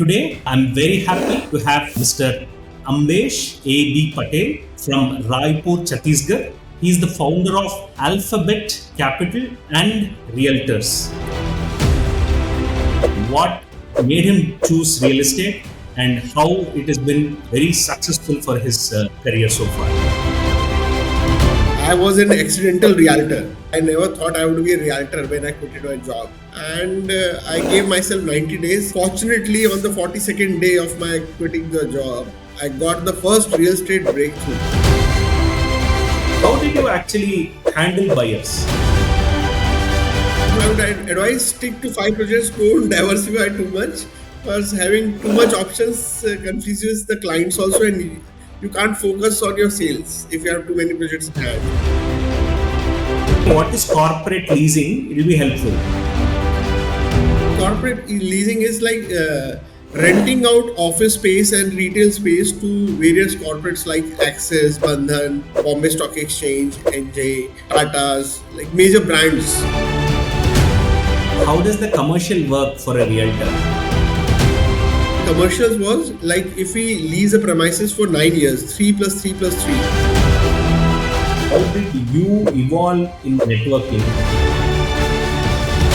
today I'm very happy to have Mr. Ammbesh Patel from Raipur, Chhattisgarh. He is the founder of Alphabet Capital and Realtors. What made him choose real estate and how it has been very successful for his career so far. I was an accidental realtor. I never thought I would be a realtor when I quitted my job. And I gave myself 90 days. Fortunately, on the 42nd day of my quitting the job, I got the first real estate breakthrough. How did you actually handle buyers? I would advise stick to 5 projects, don't diversify too much. Because having too much options confuses the clients also, and you can't focus on your sales if you have too many projects in hand. What is corporate leasing? It will be helpful. Corporate leasing is like renting out office space and retail space to various corporates like Axis, Bandhan, Bombay Stock Exchange, NJ, Tatas, like major brands. How does the commercial work for a realtor? Commercials was like if we lease a premises for 9 years, 3 plus 3 plus 3. How did you evolve in networking?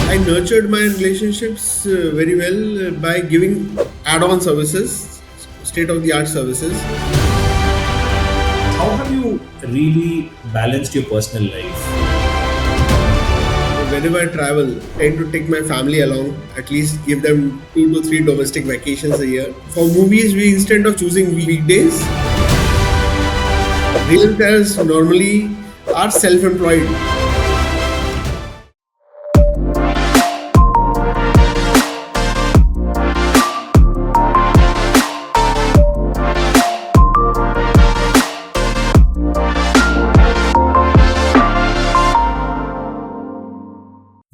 I nurtured my relationships very well by giving add-on services, state-of-the-art services. How have you really balanced your personal life? Whenever I travel, I tend to take my family along, at least give them 2 to 3 domestic vacations a year. For movies, we instead of choosing weekdays, realtors normally are self-employed.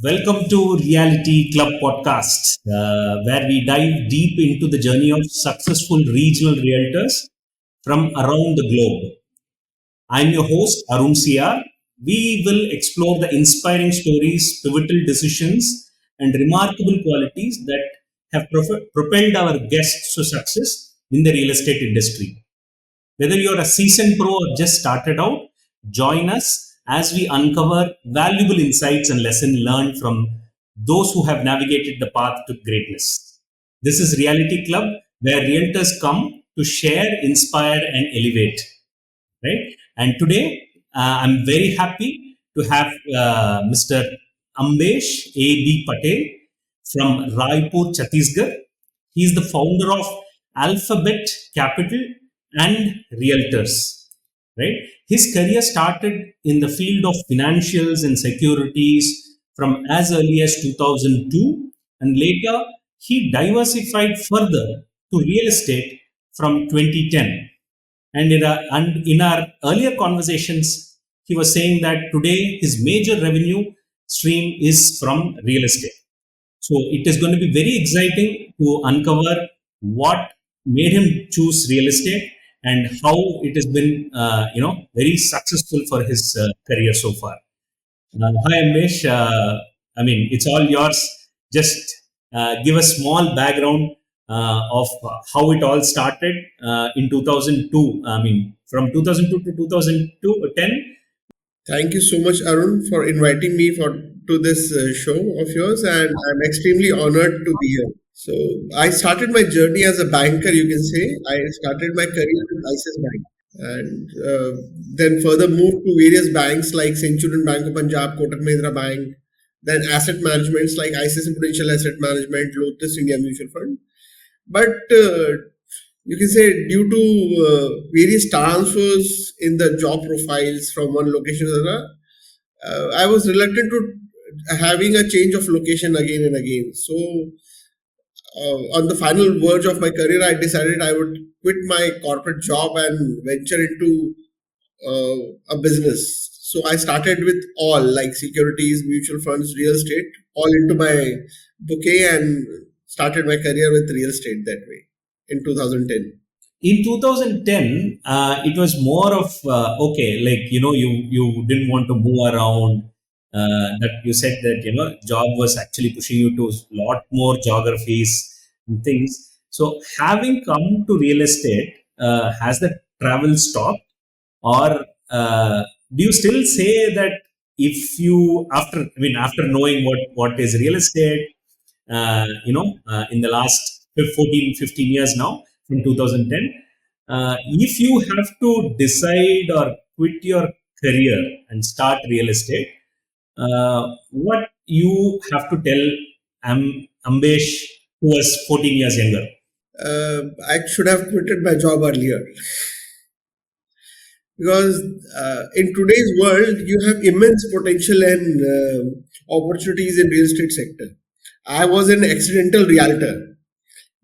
Welcome to Realiti Club podcast, where we dive deep into the journey of successful regional realtors from around the globe. I'm your host, Arun C.R. We will explore the inspiring stories, pivotal decisions, and remarkable qualities that have propelled our guests to success in the real estate industry. Whether you're a seasoned pro or just started out, join us as we uncover valuable insights and lessons learned from those who have navigated the path to greatness. This is Realiti Club, where realtors come to share, inspire, and elevate. Right? And today, I'm very happy to have Mr. Ammbesh Patel from Raipur, Chhattisgarh. He is the founder of Alphabet Capital and Realtors. Right? His career started in the field of financials and securities from as early as 2002, and later he diversified further to real estate from 2010. And in our earlier conversations, he was saying that today his major revenue stream is from real estate. So it is going to be very exciting to uncover what made him choose real estate and how it has been, very successful for his career so far. Hi, Ammbesh. It's all yours. Just give a small background of how it all started in 2002. From 2002 to 2010. Thank you so much, Arun, for inviting me to this show of yours, and I'm extremely honored to be here. So I started my journey as a banker, you can say. I started my career with ICICI Bank, and then further moved to various banks like Centurion Bank of Punjab, Kotak Mahindra Bank, then asset managements like ICICI Prudential Asset Management, Lotus India Mutual Fund. But you can say due to various transfers in the job profiles from one location to another, I was reluctant to having a change of location again and again. So on the final verge of my career, I decided I would quit my corporate job and venture into a business. So I started with all like securities, mutual funds, real estate, all into my bouquet, and started my career with real estate that way in 2010. In 2010, it was more of you didn't want to move around. That you said that job was actually pushing you to a lot more geographies and things. So having come to real estate, has the travel stopped, or do you still say that if you, after, I mean, after knowing what is real estate, in the last 14, 15 years now, from 2010, if you have to decide or quit your career and start real estate, what you have to tell Ambesh, who was 14 years younger? I should have quitted my job earlier because in today's world you have immense potential and opportunities in real estate sector. I was an accidental realtor.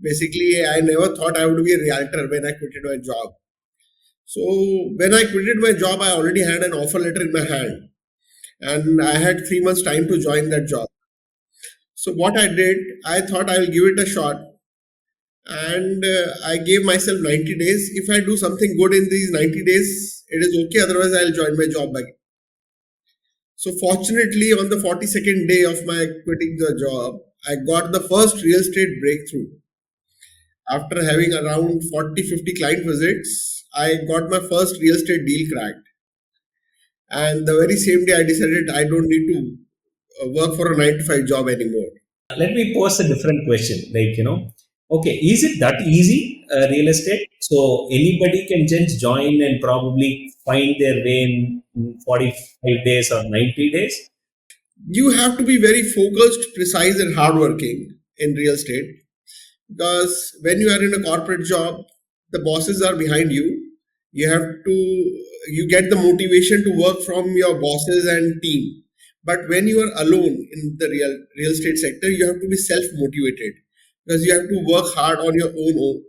Basically, I never thought I would be a realtor when I quitted my job. So when I quitted my job, I already had an offer letter in my hand, and I had 3 months time to join that job. So what I did, I thought I will give it a shot, and I gave myself 90 days. If I do something good in these 90 days, it is okay. Otherwise, I'll join my job back. So fortunately, on the 42nd day of my quitting the job, I got the first real estate breakthrough. After having around 40, 50 client visits, I got my first real estate deal cracked. And the very same day, I decided I don't need to work for a 9 to 5 job anymore. Let me pose a different question. Like, okay, is it that easy, real estate? So anybody can just join and probably find their way in 45 days or 90 days? You have to be very focused, precise, and hardworking in real estate because when you are in a corporate job, the bosses are behind you. You get the motivation to work from your bosses and team. But when you are alone in the real estate sector, you have to be self motivated because you have to work hard on your own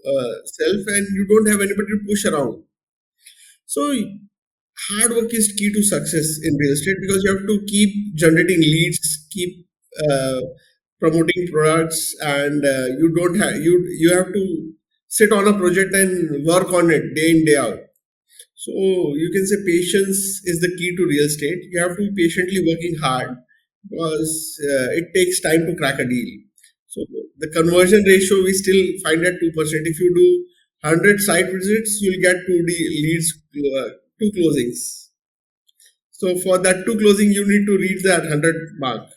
self, and you don't have anybody to push around. So hard work is key to success in real estate because you have to keep generating leads, keep uh, promoting products, and you have to sit on a project and work on it day in day out. So you can say patience is the key to real estate. You have to be patiently working hard because it takes time to crack a deal. So the conversion ratio we still find at 2%. If you do 100 site visits, you'll get leads, two closings. So for that two closing, you need to reach that 100 mark.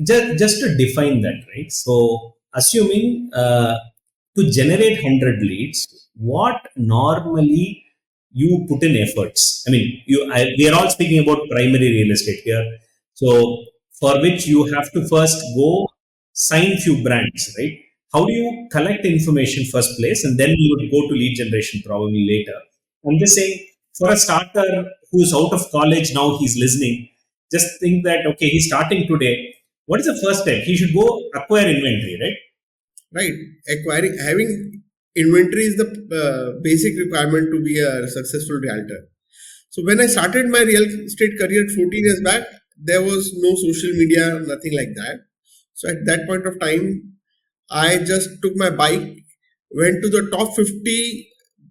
Just to define that, right? So assuming to generate 100 leads, what normally you put in efforts? I mean, we are all speaking about primary real estate here, so for which you have to first go sign few brands, right? How do you collect information first place, and then you would go to lead generation probably later? I'm just saying, for a starter who's out of college now, he's listening, just think that, okay, he's starting today. What is the first step? He should go acquire inventory, right? Right. Having inventory is the basic requirement to be a successful realtor. So when I started my real estate career 14 years back, there was no social media, nothing like that. So at that point of time, I just took my bike, went to the top 50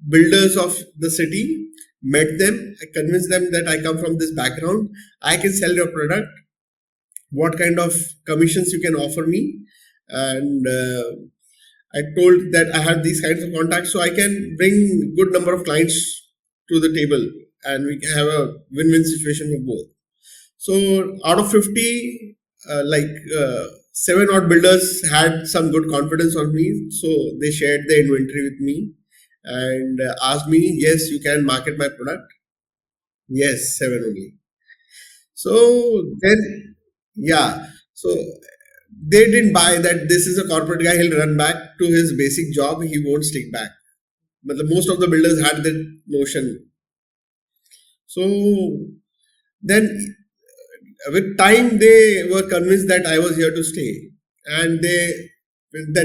builders of the city, met them, I convinced them that I come from this background, I can sell your product, what kind of commissions you can offer me, and I told that I have these kinds of contacts, so I can bring good number of clients to the table, and we can have a win-win situation for both. So out of 50, seven odd builders had some good confidence on me, so they shared their inventory with me and asked me, yes, you can market my product. Yes, seven only. So then, yeah, so they didn't buy that this is a corporate guy, he'll run back to his basic job, he won't stick back. But most of the builders had that notion. So then with time they were convinced that I was here to stay. And the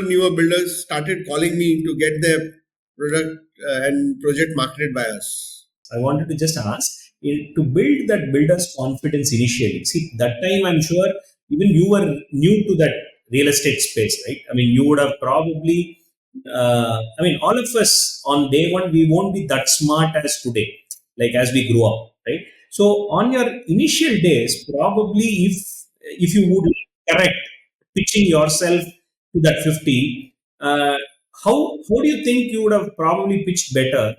newer builders started calling me to get their product and project marketed by us. I wanted to just ask, to build that builder's confidence initially. See, that time I'm sure even you were new to that real estate space, right? I mean, you would have probably, I mean, all of us on day one, we won't be that smart as today, like as we grew up, right? So on your initial days, probably if you would correct pitching yourself to that 50, uh, how do you think you would have probably pitched better,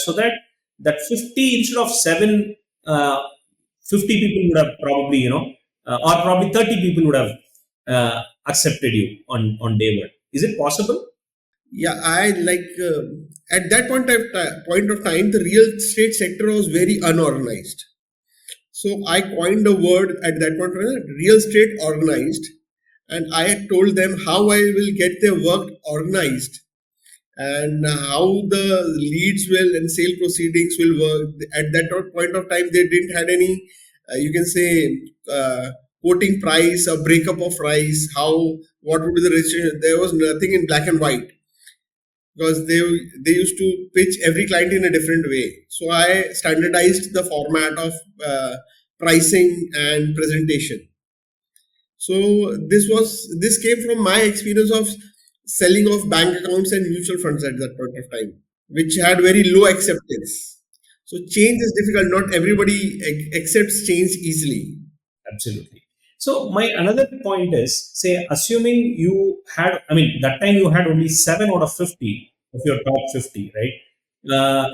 so that that 50 instead of 7, uh, 50 people would have probably, or probably 30 people would have accepted you on day one? Is it possible? Yeah, I like at that point of time, the real estate sector was very unorganized. So I coined the word at that point, real estate organized, and I had told them how I will get their work organized and how the leads will and sale proceedings will work. At that point of time, they didn't had any, you can say, quoting price, a breakup of price, how what would be the registration. There was nothing in black and white because they used to pitch every client in a different way. So I standardized the format of pricing and presentation. So this came from my experience of selling of bank accounts and mutual funds at that point of time, which had very low acceptance. So change is difficult. Not everybody accepts change easily. Absolutely. So my another point is, say, assuming you had, I mean, that time you had only 7 out of 50 of your top 50, right?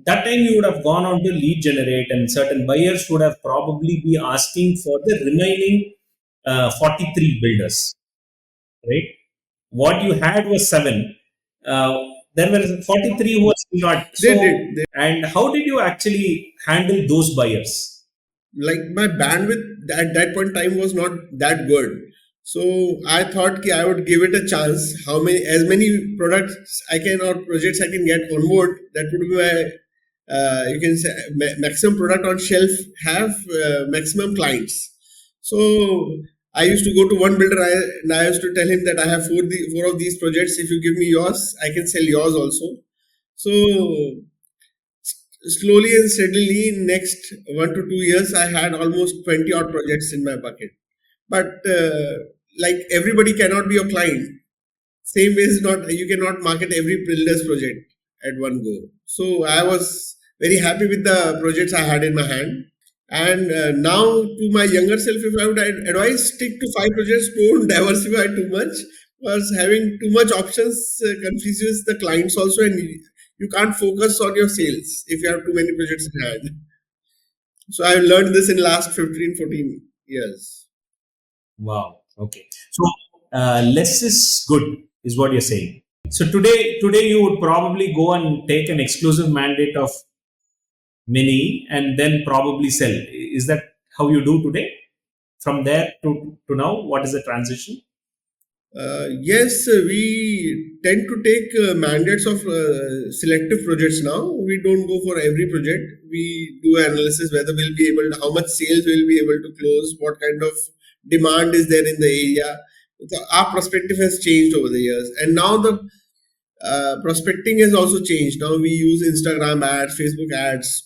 That time you would have gone on to lead generate, and certain buyers would have probably be asking for the remaining 43 builders, right? What you had was 7. Uh, there were 43 who was not. They So, did. and how did you actually handle those buyers? Like my bandwidth at that point in time was not that good. So I thought I would give it a chance. How many, as many products I can or projects I can get on board, that would be my, you can say, maximum product on shelf, have maximum clients. So I used to go to one builder and I used to tell him that I have four of these projects. If you give me yours, I can sell yours also. So slowly and steadily, in next 1 to 2 years, I had almost 20 odd projects in my bucket. But like everybody cannot be your client. Same way is not, you cannot market every builder's project at one go. So I was very happy with the projects I had in my hand. And now, to my younger self, if I would advise, stick to 5 projects. Don't diversify too much, because having too much options confuses the clients also, and you can't focus on your sales if you have too many projects in hand. So I learned this in last 15, 14 years. Wow. Okay. So less is good, is what you're saying. So today you would probably go and take an exclusive mandate of many and then probably sell. Is that how you do today? From there to now, what is the transition? Yes, we tend to take mandates of selective projects now. We don't go for every project. We do analysis whether we'll be able to, how much sales we'll be able to close, what kind of demand is there in the area. So our perspective has changed over the years, and now the prospecting has also changed. Now we use Instagram ads, Facebook ads.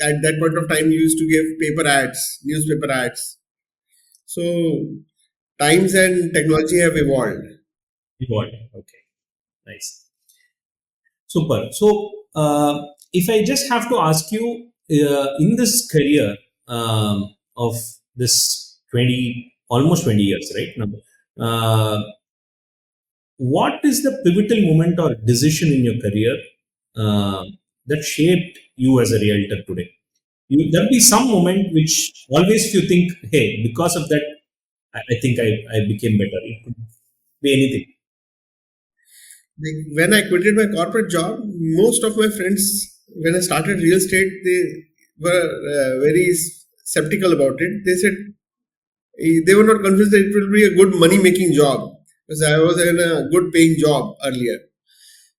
At that point of time, we used to give paper ads, newspaper ads. So times and technology have evolved. Evolved. Okay. Nice. Super. So, if I just have to ask you, in this career of this 20, almost 20 years, right? Now, what is the pivotal moment or decision in your career uh, that shaped you as a realtor today? There'll be some moment which always you think, hey, because of that, I think I became better. It could be anything. Like when I quitted my corporate job, most of my friends, when I started real estate, they were very skeptical about it. They said they were not convinced that it will be a good money making job, because I was in a good paying job earlier.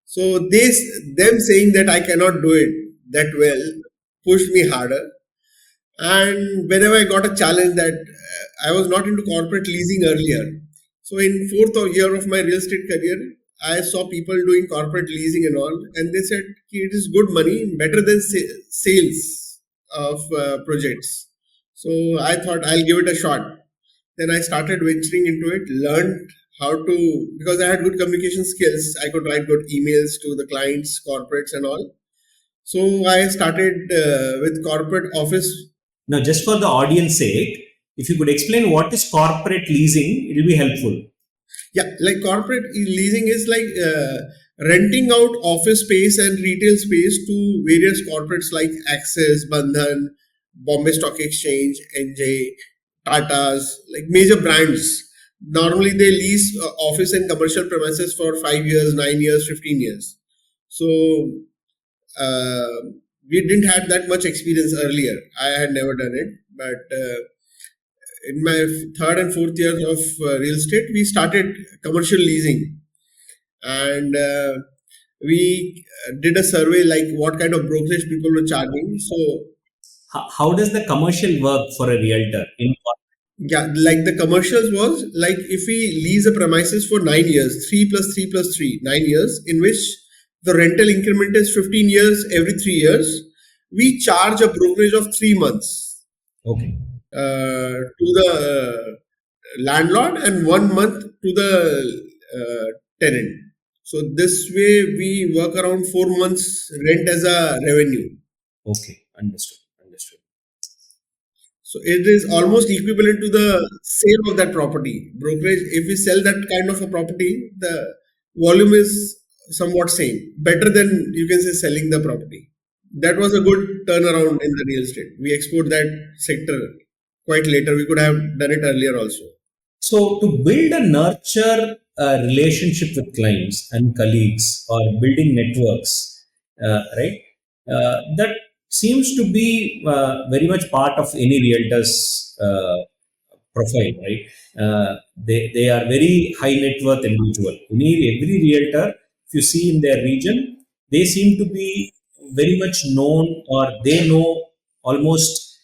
So them saying that I cannot do it that well pushed me harder. And whenever I got a challenge that I was not into corporate leasing earlier. So in fourth year of my real estate career, I saw people doing corporate leasing and all, and they said it is good money, better than sales of projects. So I thought I'll give it a shot. Then I started venturing into it, learned how to, because I had good communication skills, I could write good emails to the clients, corporates, and all. So I started with corporate office. Now, just for the audience sake, if you could explain what is corporate leasing, it will be helpful. Yeah, like corporate leasing is like renting out office space and retail space to various corporates like Axis, Bandhan, Bombay Stock Exchange, NJ, Tata's, like major brands. Normally, they lease office and commercial premises for 5 years, 9 years, 15 years. So uh, we didn't have that much experience earlier. I had never done it, but in my third and fourth years of real estate, we started commercial leasing, and we did a survey like what kind of brokerage people were charging. So How does the commercial work for a realtor in yeah, like the commercials was like if we lease a premises for 9 years, 3 plus 3 plus 3, 9 years, in which the rental increment is 15 years every 3 years, we charge a brokerage of 3 months okay. to the landlord and 1 month to the tenant. So this way we work around 4 months rent as a revenue. Okay, understood. Understood. So it is almost equivalent to the sale of that property. Brokerage, if we sell that kind of a property, the volume is somewhat same. Better than you can say selling the property. That was a good turnaround in the real estate. We export that sector quite later. We could have done it earlier also. So, to build and nurture a relationship with clients and colleagues or building networks, right? That seems to be very much part of any realtor's profile, right? They are very high net worth individual. Every realtor, if you see in their region, they seem to be very much known or they know almost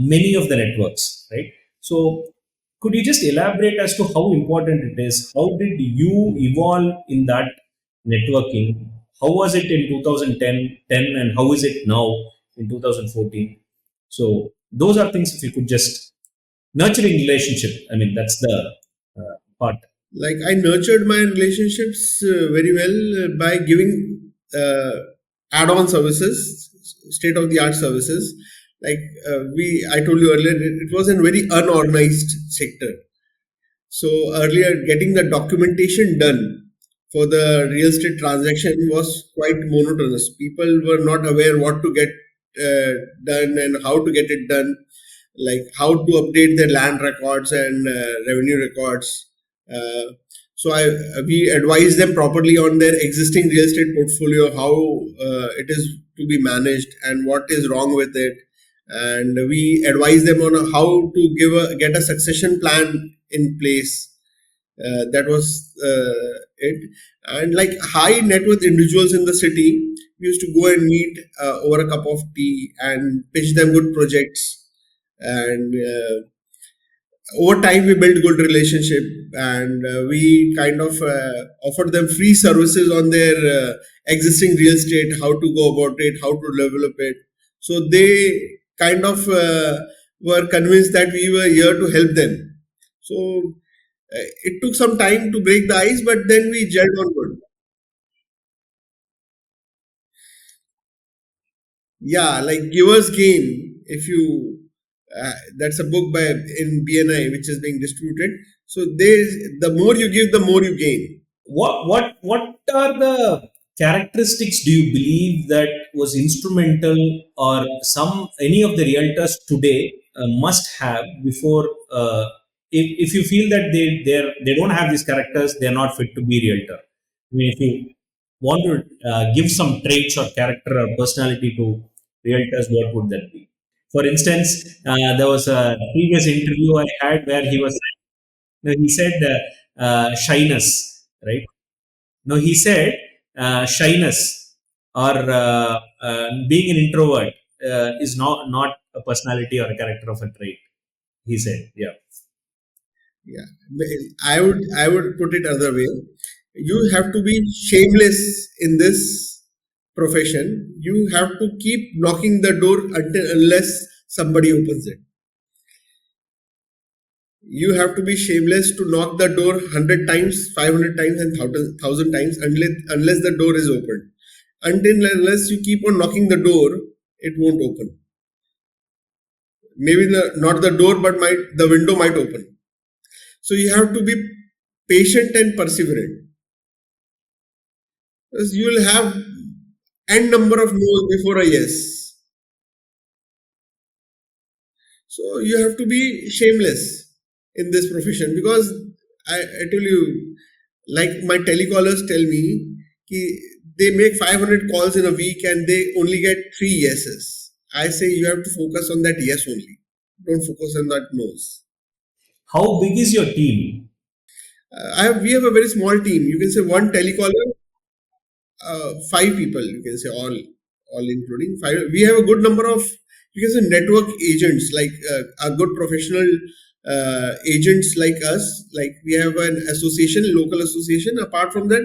many of the networks, right? So, could you just elaborate as to how important it is? How did you evolve in that networking? How was it in 2010 and how is it now in 2014? So those are things if you could just nurturing relationship. I mean, that's the part. Like I nurtured my relationships very well by giving add-on services, state-of-the-art services. Like I told you earlier, it was a very unorganized sector. So earlier, getting the documentation done for the real estate transaction was quite monotonous. People were not aware what to get done and how to get it done, like how to update their land records and revenue records. We advise them properly on their existing real estate portfolio, how it is to be managed and what is wrong with it, and we advise them on how to get a succession plan in place. That was it. And like high net worth individuals in the city, we used to go and meet over a cup of tea and pitch them good projects. And over time, we built good relationship, and we kind of offered them free services on their existing real estate, how to go about it, how to develop it. So they kind of were convinced that we were here to help them. So it took some time to break the ice, but then we gelled on good. Yeah, like Giver's Gain. If you, that's a book by in BNI which is being distributed. So the more you give, the more you gain. What are the characteristics do you believe that was instrumental or some any of the realtors today must have before if you feel that they don't have these characters, they're not fit to be realtor. I mean, if you want to give some traits or character or personality to realtors, what would that be? For instance, there was a previous interview I had where he said shyness, right? No, he said shyness or being an introvert is not a personality or a character of a trait. He said, yeah. Yeah, I would put it other way. You have to be shameless in this profession. You have to keep knocking the door until unless somebody opens it. You have to be shameless to knock the door 100 times, 500 times, and thousand times unless the door is opened. Until unless you keep on knocking the door, it won't open. Maybe not the door, but the window might open. So you have to be patient and perseverant. Because you will have n number of no's before a yes. So you have to be shameless in this profession because I tell you, like my telecallers tell me, ki they make 500 calls in a week and they only get three yeses. I say you have to focus on that yes only. Don't focus on that no's. How big is your team? We have a very small team. You can say one telecaller, five people. You can say all including five. We have a good number of you can say network agents like a good professional agents like us. Like we have an association, local association. Apart from that,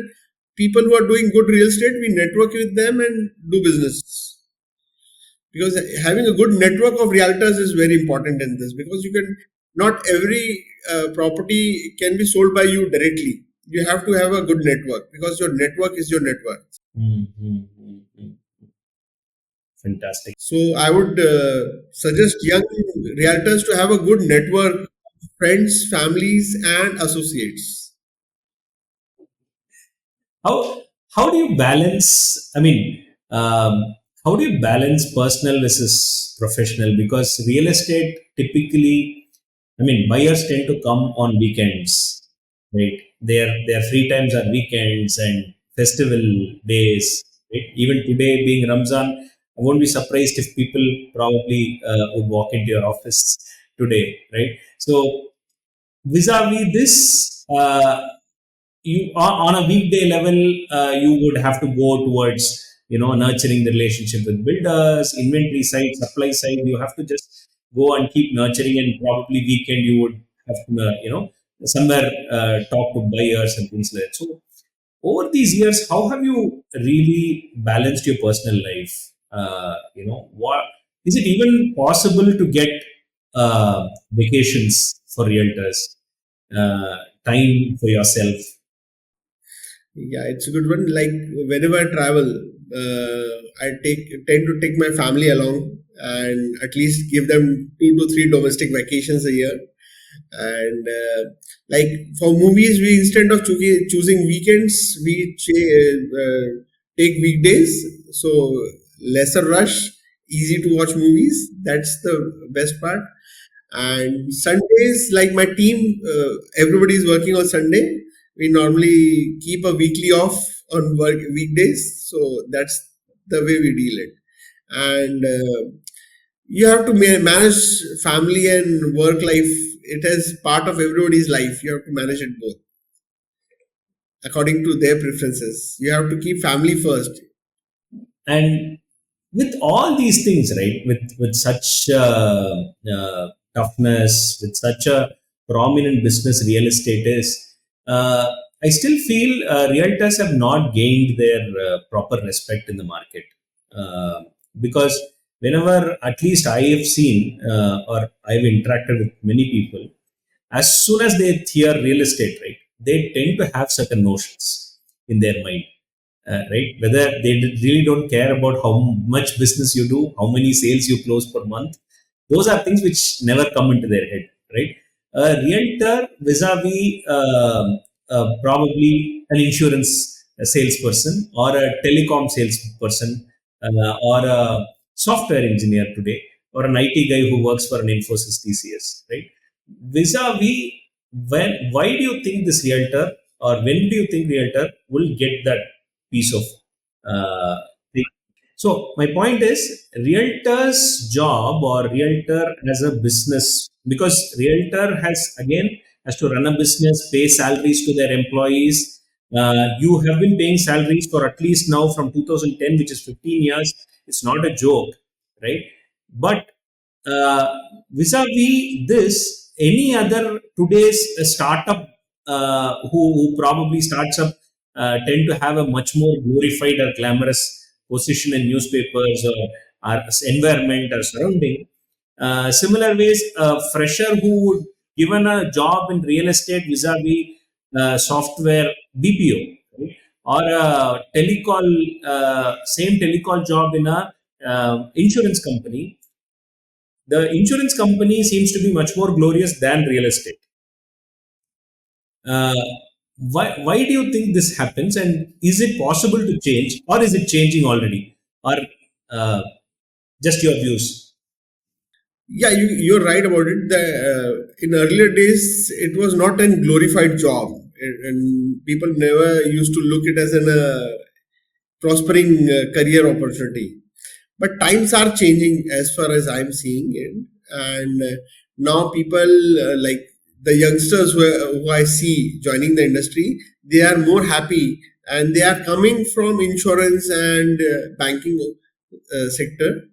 people who are doing good real estate, we network with them and do business. Because having a good network of realtors is very important in this because you can not every property can be sold by you directly. You have to have a good network because your network is your network. Mm-hmm. Fantastic. So I would suggest young realtors to have a good network of friends, families, and associates. How how do you balance? I mean, how do you balance personal versus professional? Because real estate typically, I mean, buyers tend to come on weekends, right? Their free times are weekends and festival days. Right? Even today, being Ramzan, I won't be surprised if people probably would walk into your office today, right? So vis-a-vis this, you on a weekday level, you would have to go towards nurturing the relationship with builders, inventory side, supply side. You have to just go and keep nurturing, and probably weekend you would have to somewhere talk to buyers and things like that. So over these years, how have you really balanced your personal life? What is it even possible to get vacations for realtors, uh, time for yourself? Yeah, it's a good one. Like whenever I travel, I tend to take my family along and at least give them 2 to 3 domestic vacations a year. And like for movies, we instead of choosing weekends, we take weekdays. So lesser rush, easy to watch movies. That's the best part. And Sundays, like my team, everybody is working on Sunday. We normally keep a weekly off on work weekdays, so that's the way we deal it. And you have to manage family and work life. It is part of everybody's life. You have to manage it both according to their preferences. You have to keep family first. And with all these things, right, with such toughness, with such a prominent business real estate is, uh, I still feel realtors have not gained their proper respect in the market. uh, because whenever at least I have seen, or I've interacted with many people, as soon as they hear real estate, right, they tend to have certain notions in their mind, right? Whether they really don't care about how much business you do, how many sales you close per month. Those are things which never come into their head, right? A realtor vis-a-vis probably an insurance salesperson or a telecom salesperson, or a software engineer today, or an IT guy who works for an Infosys TCS, right? Vis-a-vis, why do you think this realtor, or when do you think realtor will get that piece of uh, thing? So my point is, realtor's job or realtor as a business, because realtor has to run a business, pay salaries to their employees. You have been paying salaries for at least now from 2010, which is 15 years. It's not a joke, right? But uh, vis-a-vis this, any other today's startup who probably starts up tend to have a much more glorified or glamorous position in newspapers or our environment or surrounding. Similar ways, a fresher who would given a job in real estate vis-a-vis software BPO, right? Or a telecall, same telecall job in a insurance company. The insurance company seems to be much more glorious than real estate. Why do you think this happens, and is it possible to change, or is it changing already, or uh, just your views? Yeah, you're right about it. In earlier days, it was not a glorified job, and people never used to look it as an prospering career opportunity. But times are changing as far as I'm seeing it, and now people like the youngsters who I see joining the industry, they are more happy, and they are coming from insurance and banking sector,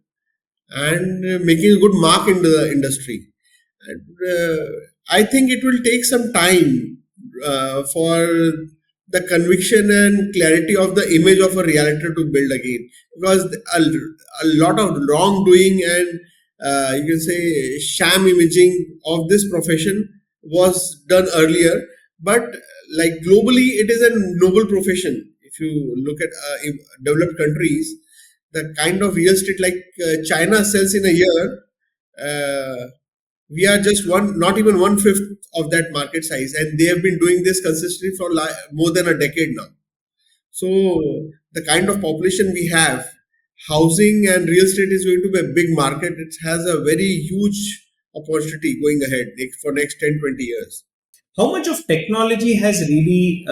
and making a good mark into the industry. And, I think it will take some time for the conviction and clarity of the image of a realtor to build again, because a lot of wrongdoing and you can say sham imaging of this profession was done earlier, but like globally it is a noble profession. If you look at developed countries, the kind of real estate like China sells in a year, uh, we are just one, not even one fifth of that market size, and they have been doing this consistently for more than a decade now. So the kind of population we have, housing and real estate is going to be a big market. It has a very huge opportunity going ahead for next 10, 20 years. How much of technology has really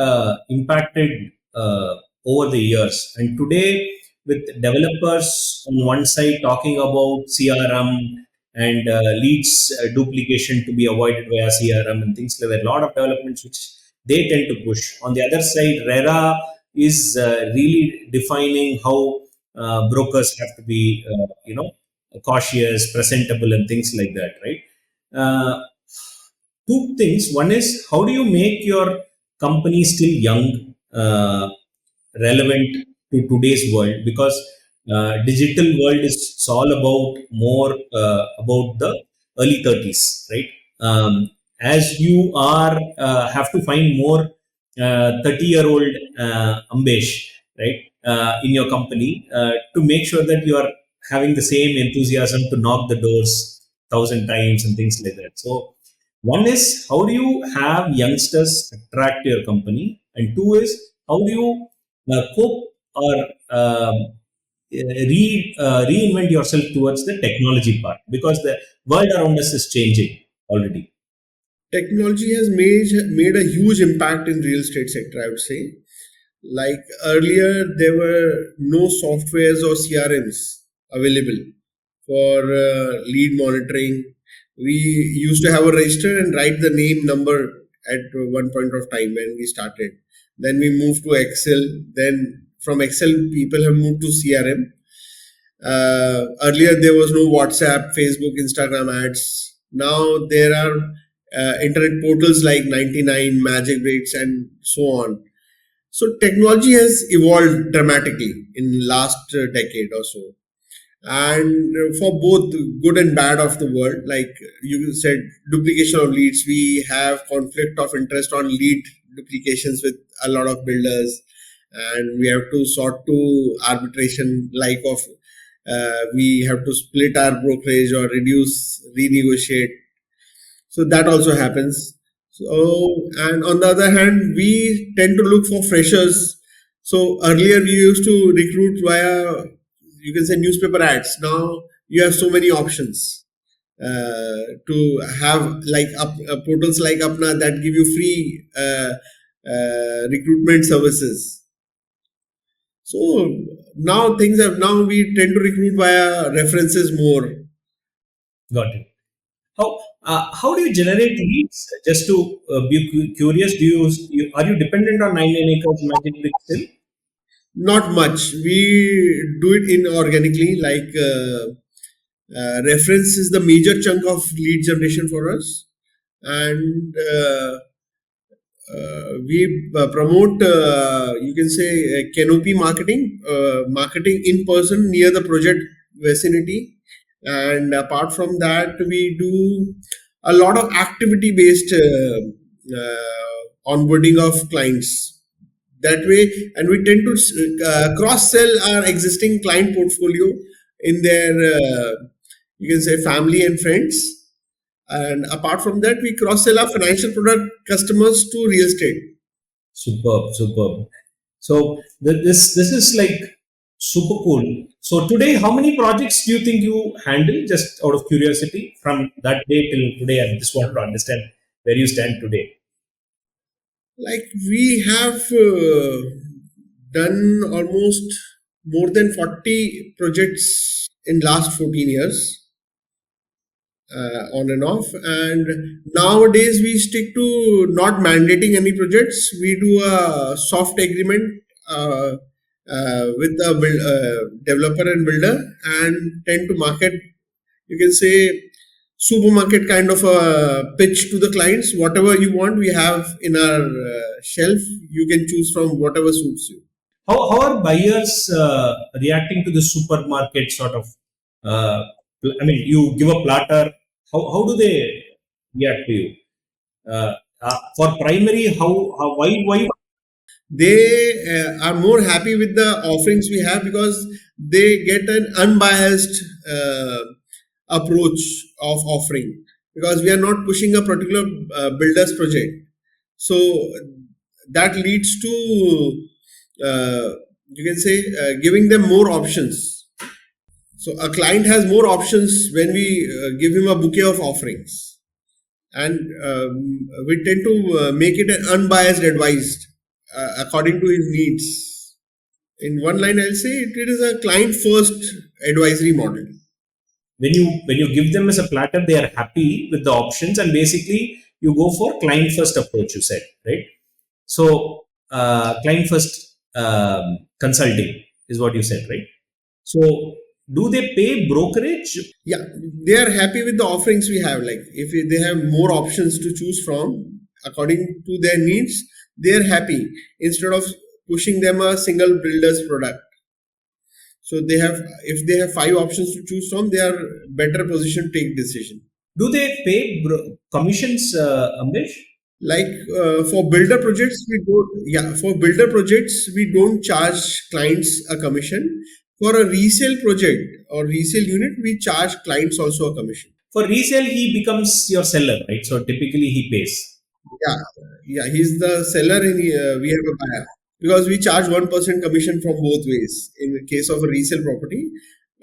impacted over the years? And today, with developers on one side talking about CRM and leads duplication to be avoided via CRM and things like that, a lot of developments which they tend to push. On the other side, RERA is really defining how brokers have to be, cautious, presentable, and things like that, right? Uh, Two things. One is, how do you make your company still young, relevant to today's world? Because digital world is it's all about more about the early 30s, right? As you are have to find more 30-year-old Ambesh, right, in your company to make sure that you are having the same enthusiasm to knock the doors 1,000 times and things like that. So one is, how do you have youngsters attract to your company, and two is, how do you cope or reinvent yourself towards the technology part, because the world around us is changing already. Technology has made a huge impact in real estate sector, I would say. Like earlier, there were no softwares or CRMs available for lead monitoring. We used to have a register and write the name number at one point of time when we started. Then we moved to Excel. Then from Excel, people have moved to CRM. Earlier, there was no WhatsApp, Facebook, Instagram ads. Now there are internet portals like 99, Magic Rates, and so on. So technology has evolved dramatically in last decade or so, and for both good and bad of the world. Like you said, duplication of leads. We have conflict of interest on lead duplications with a lot of builders, and we have to sort to arbitration. Like of we have to split our brokerage or reduce, renegotiate, so that also happens. So, and on the other hand, we tend to look for freshers. So earlier we used to recruit via, you can say, newspaper ads. Now you have so many options to have, like portals like Apna that give you free recruitment services. So now things have, now we tend to recruit via references more. Got it. How do you generate leads? Just to be curious, are you dependent on 99 acres magic brick still? Not much. We do it inorganically. Like reference is the major chunk of lead generation for us, and we promote. You can say canopy marketing, marketing in person near the project vicinity, and apart from that, we do a lot of activity based onboarding of clients that way, and we tend to cross sell our existing client portfolio in their you can say family and friends, and apart from that we cross sell our financial product customers to real estate. Superb, superb. So this is like super cool. So today, how many projects do you think you handle? Just out of curiosity, from that day till today, I just wanted to understand where you stand today. Like we have done almost more than 40 projects in last 14 years, on and off. And nowadays we stick to not mandating any projects. We do a soft agreement with the developer and builder, and tend to market, you can say, supermarket kind of a pitch to the clients. Whatever you want, we have in our shelf. You can choose from whatever suits you. How are buyers reacting to the supermarket sort of? Uh, I mean, you give a platter. How do they react to you? For primary, how why They are more happy with the offerings we have because they get an unbiased approach of offering, because we are not pushing a particular builder's project. So that leads to, you can say, giving them more options. So a client has more options when we give him a bouquet of offerings, and we tend to make it an unbiased advised according to his needs. In one line, I'll say it is a client first advisory model. when you give them as a platter, they are happy with the options, and basically you go for client first approach. You said right. So client first consulting is what you said, right? So do they pay brokerage? Yeah, they are happy with the offerings we have. Like if they have more options to choose from according to their needs, they are happy instead of pushing them a single builder's product. So they have, if they have five options to choose from, they are better positioned to take decision. Do they pay commissions, Ambesh? Like for builder projects, we don't. Yeah, for builder projects, we don't charge clients a commission. For a resale project or resale unit, we charge clients also a commission. For resale, he becomes your seller, right? So typically he pays. Yeah, yeah, he's the seller and we have a buyer, because we charge 1% commission from both ways in the case of a resale property.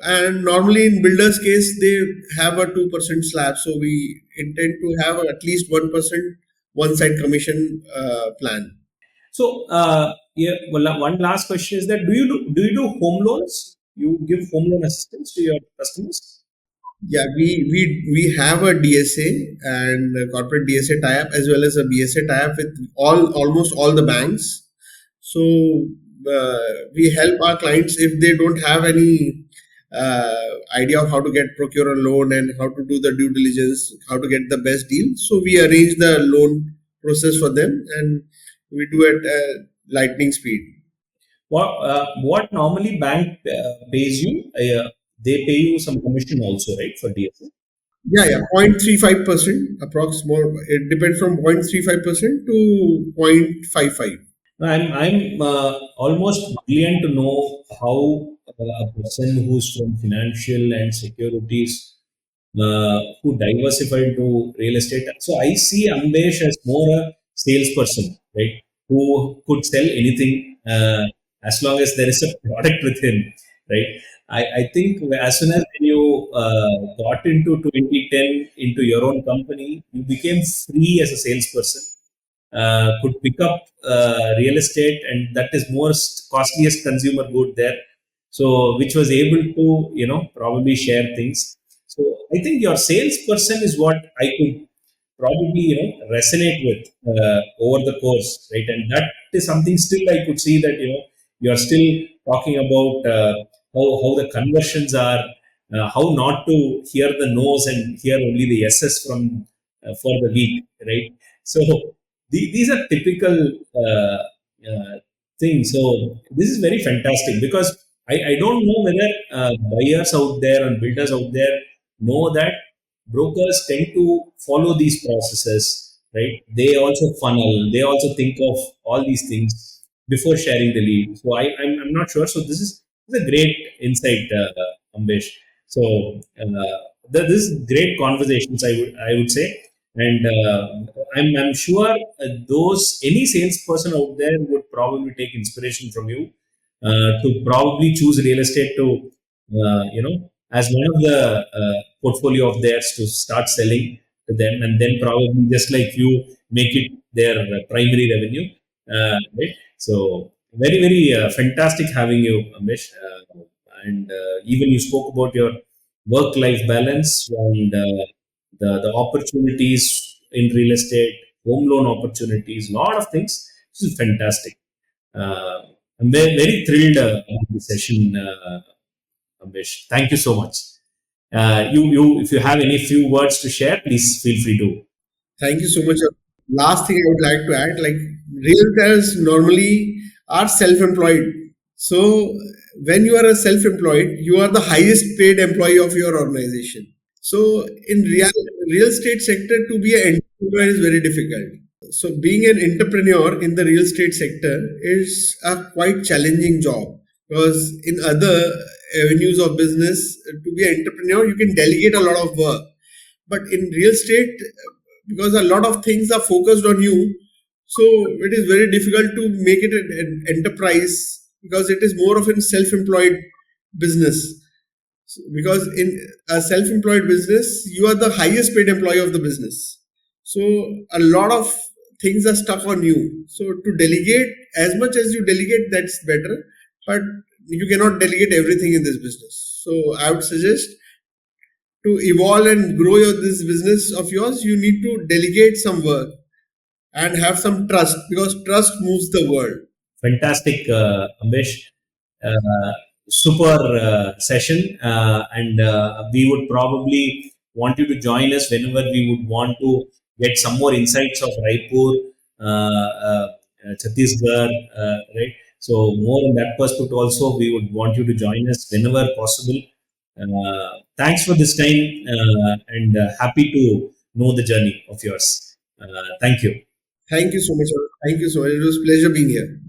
And normally in builder's case, they have a 2% slab. So we intend to have at least 1% one side commission plan. So yeah, well, one last question is that do you do home loans? You give home loan assistance to your customers? Yeah, we have a DSA and a corporate DSA tie-up, as well as a BSA tie-up with almost all the banks. So we help our clients if they don't have any idea of how to get procure a loan and how to do the due diligence, how to get the best deal. So we arrange the loan process for them, and we do it at lightning speed. What normally bank pays you? They pay you some commission also, right, for DSA? Yeah, yeah, 0.35% approx. More, it depends from 0.35% to 0.55. I'm almost brilliant to know how a person who's from financial and securities who diversify into real estate. So I see Ambesh as more a salesperson, right? Who could sell anything as long as there is a product with him, right? I think as soon as when you got into 2010 into your own company, you became free as a salesperson, could pick up real estate, and that is most costliest consumer good there. So, which was able to probably share things. So, I think your salesperson is what I could probably resonate with over the course, right? And that is something still I could see that you are still talking about how the conversions are, how not to hear the no's and hear only the yeses from for the week, right? So these are typical uh, things. So this is very fantastic because I don't know whether buyers out there and builders out there know that brokers tend to follow these processes, right? They also funnel, they also think of all these things before sharing the lead. So I'm not sure. So this is a great insight, Ambesh. So this is great conversations. I would say. And I'm sure those any salesperson out there would probably take inspiration from you to probably choose real estate to as one of the portfolio of theirs to start selling to them, and then probably just like you make it their primary revenue, right? So very fantastic having you, Amish, and even you spoke about your work life balance and the opportunities in real estate, home loan opportunities, lot of things. This is fantastic. uh, I'm very thrilled about the session, Ambesh. Thank you so much. If you have any few words to share, please feel free to. Thank you so much. Last thing I would like to add, like realtors normally are self-employed. So when you are a self-employed, you are the highest paid employee of your organization. So in real estate sector, to be an entrepreneur is very difficult. So being an entrepreneur in the real estate sector is a quite challenging job, because in other avenues of business, to be an entrepreneur, you can delegate a lot of work. But in real estate, because a lot of things are focused on you, so it is very difficult to make it an enterprise, because it is more of a self-employed business. Because in a self-employed business, you are the highest paid employee of the business. So a lot of things are stuck on you. So to delegate, as much as you delegate, that's better. But you cannot delegate everything in this business. So I would suggest, to evolve and grow this business of yours, you need to delegate some work and have some trust, because trust moves the world. Fantastic, Ambesh. Uh, Super session. And we would probably want you to join us whenever we would want to get some more insights of Raipur, Chhattisgarh, right? So, more in that perspective, also, we would want you to join us whenever possible. Thanks for this time, and happy to know the journey of yours. Thank you. Thank you so much. Thank you so much. It was a pleasure being here.